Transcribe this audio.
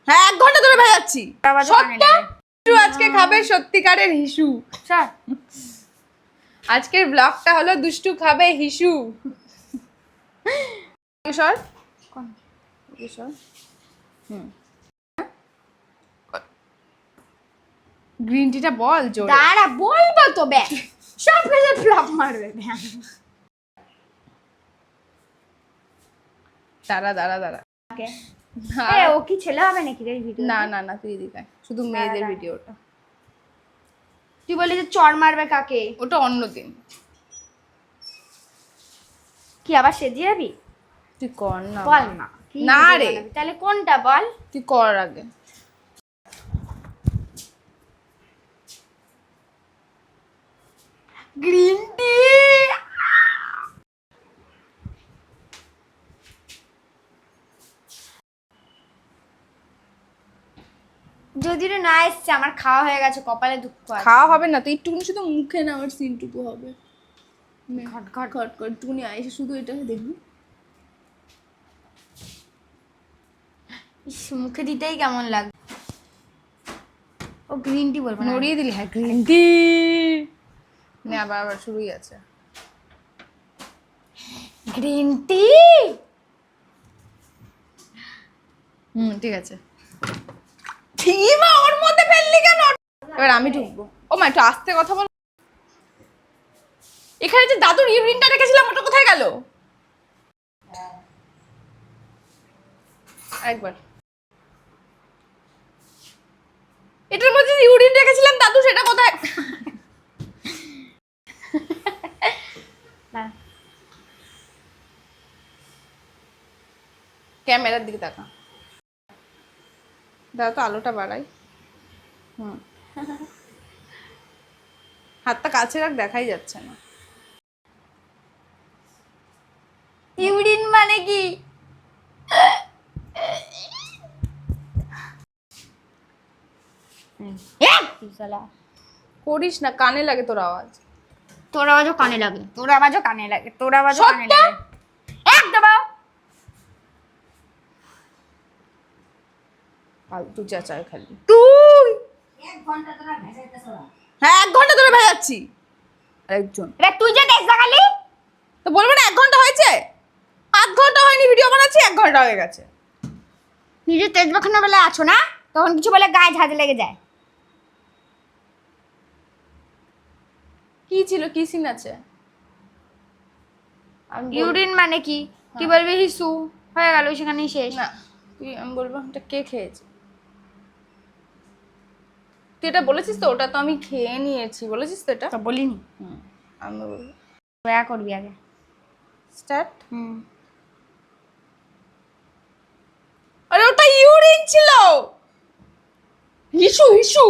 হ্যাঁ 1 ঘন্টা ধরে ভেজাচ্ছি। সত্য আজকে খাবে সত্যিকারের হিসু। আজকের ব্লগটা হলো দুষ্টু খাবে হিসু। সর কোন সর গ্রিন টিটা বল জোরে। দাঁড়া বলবো তো বে সব ভেজে ফ্লপ মারবে। দাঁড়া ওকে ও কি ছেলে হবে নাকি রে ভিডিও? না তুই এদিকে শুধু মেয়েদের ভিডিওটা। তুই বলি যে চড় মারবে কাকে? ওটা অন্য দিন। কি আবার সেজে যাবি? তুই কর না বল না। না রে তাহলে কোনটা বল? তুই কর আগে। গ্রিন টি যদি রে না এসছে আমার খাওয়া হয়ে গেছে, কপালে দুঃখ আছে। খাওয়া হবে না, তুই একটুখানি শুধু মুখে না আমার সিনটুকু হবে। ঘট ঘট ঘট করে একটুখানি আইসে শুধু এটা দেখবি। ইস মুখে দিতেই কেমন লাগে। ও গ্রিন টি বলবো না, নড়িয়ে দিলি। হ্যাঁ গ্রিন টি নে আবার শুরুই আছে। গ্রিন টি ঠিক আছে। মা ওর মধ্যে ফেললি কেন? এবার আমি ঢুকবো। ও মা একটু আস্তে কথা বল। এখানে যে দাদুর ইউরিনটা রেখেছিলাম ওটা কোথায় গেল? একবার এটার মধ্যে ইউরিন রেখেছিলাম দাদু, সেটা কোথায়? ক্যামেরার দিকে তাকা। দাদা তো আলোটা বাড়াই। হাতটা কাছে রাখ, দেখাই যাচ্ছে না। ইউরিন মানে কি? করিস না, কানে লাগে তোর আওয়াজ। তোর আওয়াজও কানে লাগে, তোর আওয়াজও কানে লাগে, তোর আওয়াজও কানে লাগে। একদম ফালতু চেঁচায় খালি। তুই 1 ঘন্টা ধরে ভেজাচ্ছি। হ্যাঁ 1 ঘন্টা ধরে ভেজাচ্ছি। আরেকজন রে তুই যে দেখ দেখালি তো বলবো না 1 ঘন্টা হয়েছে? 8 ঘন্টা হয়নি ভিডিও বানাচ্ছি, 1 ঘন্টা হয়ে গেছে। নিজে তেজ মাখানোর বেলা আছো না, তখন কিছু বলে গায়ে ঝাঁজ লেগে যায়। কি ছিল, কি সিন আছে? ইউরিন মানে কি? তুই বলবি হিসু, হয়ে গেল সেখানেই শেষ। না আমি বলবো এটা কে খেয়েছে। তুই এটা বলেছিস তো? ওটা তো আমি খেয়ে নিয়েছি বলেছিস তো? এটা তো বলিনি। আমি বলবো দয়া করবি আগে। স্টার্ট। আরে ওটা ইউরিন ছিল। হিসু